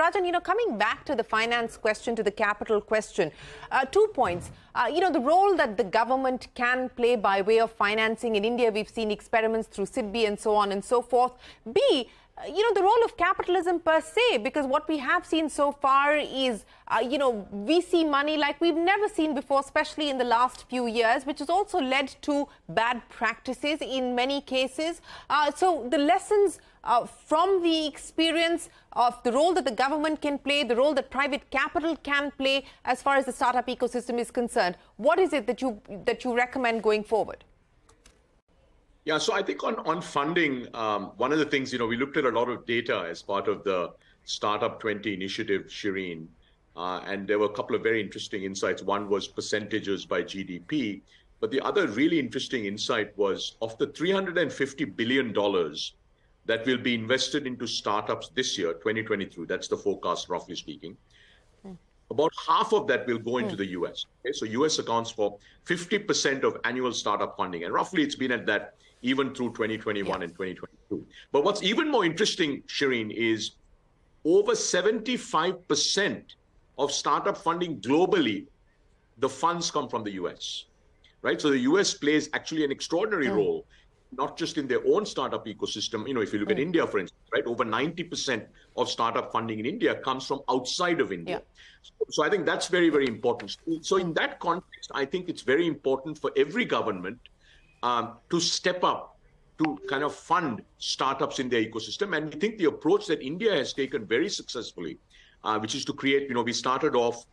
Rajan, coming back to the finance question, to the capital question, 2 points. The role that the government can play by way of financing. In India, we've seen experiments through SIDBI and so on and so forth. B, the role of capitalism per se, because what we have seen so far is, VC money like we've never seen before, especially in the last few years, which has also led to bad practices in many cases. So the lessons from the experience of the role that the government can play, the role that private capital can play as far as the startup ecosystem is concerned, what is it that you recommend going forward? Yeah, so I think on funding, one of the things, we looked at a lot of data as part of the Startup20 initiative, Shereen, and there were a couple of very interesting insights. One was percentages by GDP, but the other really interesting insight was of the $350 billion that will be invested into startups this year, 2023, that's the forecast, roughly speaking. About half of that will go into the US. Okay? So US accounts for 50% of annual startup funding, and roughly it's been at that even through 2021 and 2022. But what's even more interesting, Shereen, is over 75% of startup funding globally, the funds come from the US, right? So the US plays actually an extraordinary role, not just in their own startup ecosystem. If you look at India, for instance, right, over 90% of startup funding in India comes from outside of India. So I think that's very, very important. So in that context, I think it's very important for every government to step up to kind of fund startups in their ecosystem. And we think the approach that India has taken very successfully, which is to create, we started off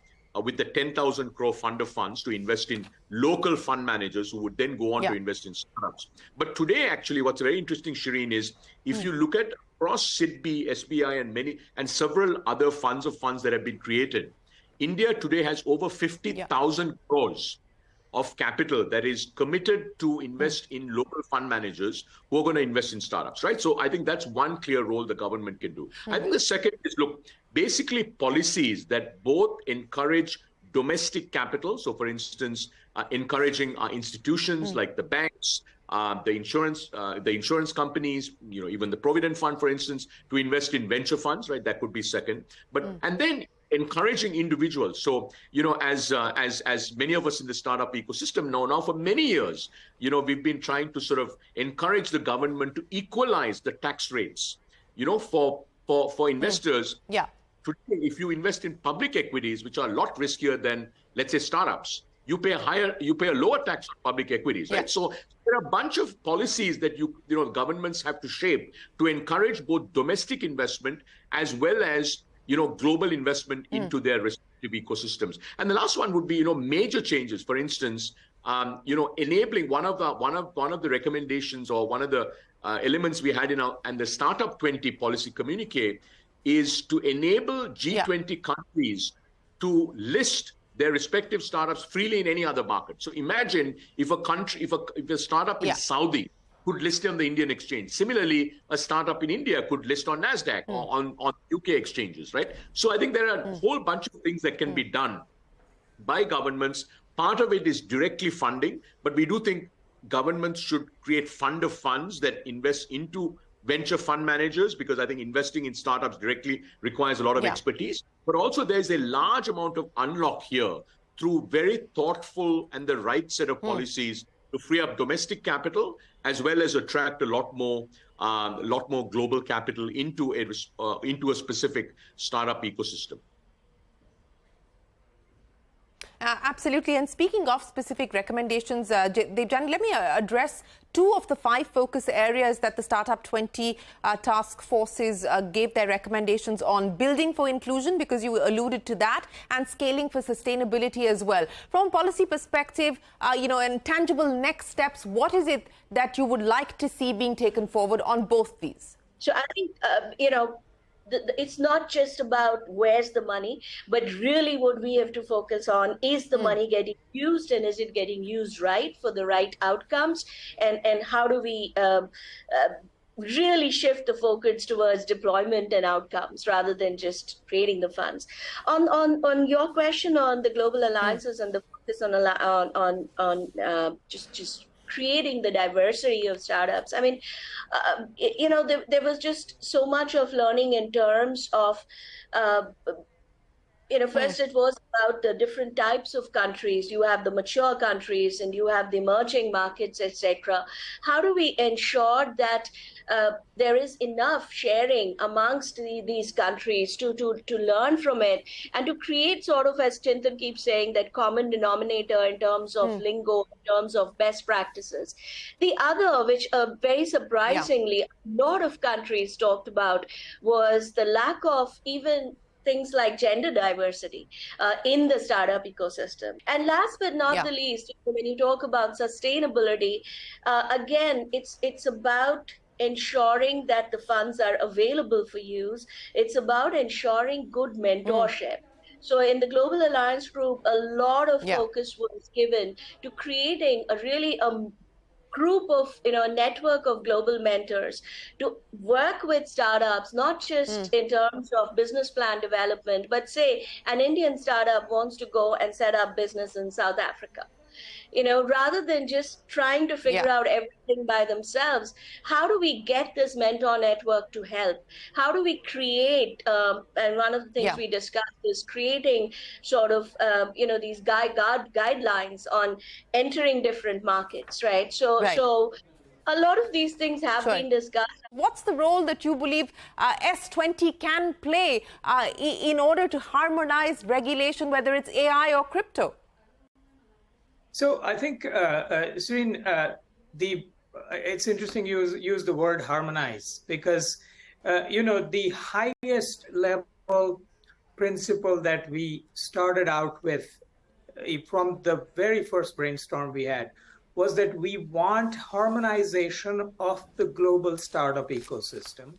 with the 10,000 crore fund of funds to invest in local fund managers who would then go on to invest in startups. But today, actually, what's very interesting, Shereen, is if you look at across SIDBI, SBI, and several other funds that have been created, India today has over 50,000 crores of capital that is committed to invest in local fund managers who are going to invest in startups, right? So I think that's one clear role the government can do. I think the second is, look, basically policies that both encourage domestic capital. So for instance, encouraging institutions like the banks, the insurance companies, even the Provident Fund, for instance, to invest in venture funds, right? That could be second. But and then encouraging individuals. So, as many of us in the startup ecosystem know now, for many years, we've been trying to sort of encourage the government to equalize the tax rates, for investors. Today, if you invest in public equities, which are a lot riskier than, let's say, startups, you pay a lower tax on public equities, right? So there are a bunch of policies that governments have to shape to encourage both domestic investment as well as global investment into their respective ecosystems. And the last one would be, major changes. For instance, enabling one of the recommendations or one of the elements we had in the Startup20 policy communique is to enable G20 countries to list their respective startups freely in any other market. So imagine if a startup in Saudi could list on the Indian exchange. Similarly, a startup in India could list on NASDAQ or on UK exchanges, right? So I think there are a whole bunch of things that can be done by governments. Part of it is directly funding, but we do think governments should create fund of funds that invest into venture fund managers, because I think investing in startups directly requires a lot of expertise. But also there's a large amount of unlock here through very thoughtful and the right set of policies to free up domestic capital, as well as attract a lot more global capital into a specific startup ecosystem. Absolutely. And speaking of specific recommendations, Debjani, let me address 2 of the 5 focus areas that the Startup20 task forces gave their recommendations on: building for inclusion, because you alluded to that, and scaling for sustainability as well. From a policy perspective, and tangible next steps, what is it that you would like to see being taken forward on both these? So I think, it's not just about where's the money, but really what we have to focus on is the money getting used, and is it getting used right for the right outcomes, and how do we really shift the focus towards deployment and outcomes rather than just creating the funds. On your question on the global alliances and the focus on just creating the diversity of startups. I mean, there was just so much of learning in terms of first it was about the different types of countries. You have the mature countries and you have the emerging markets, etc. How do we ensure that there is enough sharing amongst these countries to learn from it and to create sort of, as Chintan keeps saying, that common denominator in terms of lingo, in terms of best practices. The other, which very surprisingly a lot of countries talked about, was the lack of even things like gender diversity in the startup ecosystem. And last but not the least, when you talk about sustainability, again, it's about ensuring that the funds are available for use. It's about ensuring good mentorship. So in the Global Alliance Group, a lot of focus was given to creating a really group of, a network of global mentors to work with startups, not just in terms of business plan development, but say an Indian startup wants to go and set up business in South Africa. Rather than just trying to figure out everything by themselves, how do we get this mentor network to help? How do we create, and one of the things we discussed is creating sort of, these guidelines on entering different markets, right? So a lot of these things have been discussed. What's the role that you believe S20 can play in order to harmonize regulation, whether it's AI or crypto? So I think, Shereen, it's interesting you use the word harmonize, because, the highest level principle that we started out with from the very first brainstorm we had was that we want harmonization of the global startup ecosystem,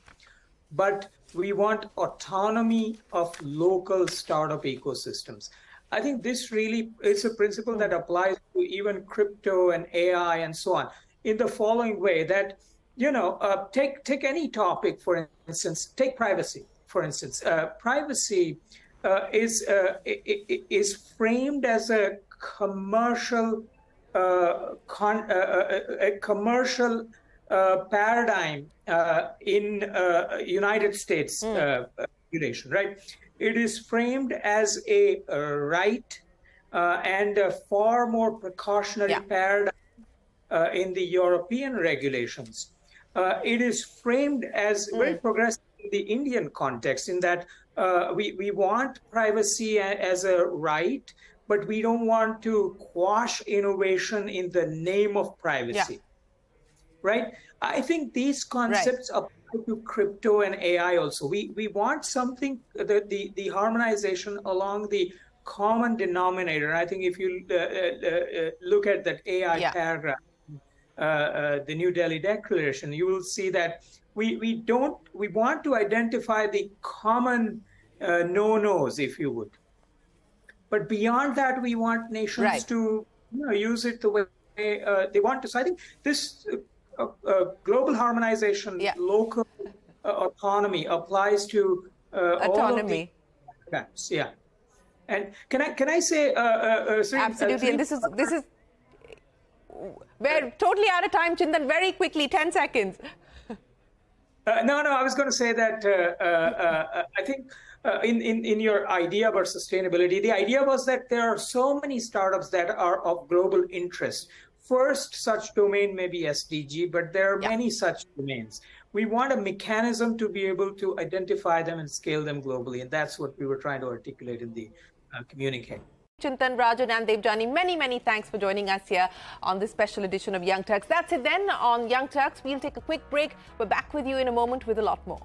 but we want autonomy of local startup ecosystems. I think this really is a principle that applies to even crypto and AI and so on, in the following way that, take any topic, for instance, take privacy, for instance. Privacy is framed as a commercial paradigm in United States regulation, right? It is framed as a right and a far more precautionary paradigm in the European regulations. It is framed as very progressive in the Indian context, in that we want privacy as a right, but we don't want to quash innovation in the name of privacy, right? I think these concepts apply to crypto and AI also. We want something, the harmonization along the common denominator. I think if you look at that AI paragraph, the New Delhi Declaration, you will see that we want to identify the common no-nos, if you would. But beyond that, we want nations to use it the way they want to. So I think this global harmonization, local autonomy applies to all of the programs. Yeah. And can I say, absolutely, and this is we're totally out of time, Chintan. Very quickly, 10 seconds. No, I was going to say that I think in your idea about sustainability, the idea was that there are so many startups that are of global interest. First such domain may be SDG, but there are many such domains. We want a mechanism to be able to identify them and scale them globally, and that's what we were trying to articulate in the communique. Chintan, Rajat and Debjani, many thanks for joining us here on this special edition of Young Turks. That's it then on Young Turks. We'll take a quick break. We're back with you in a moment with a lot more.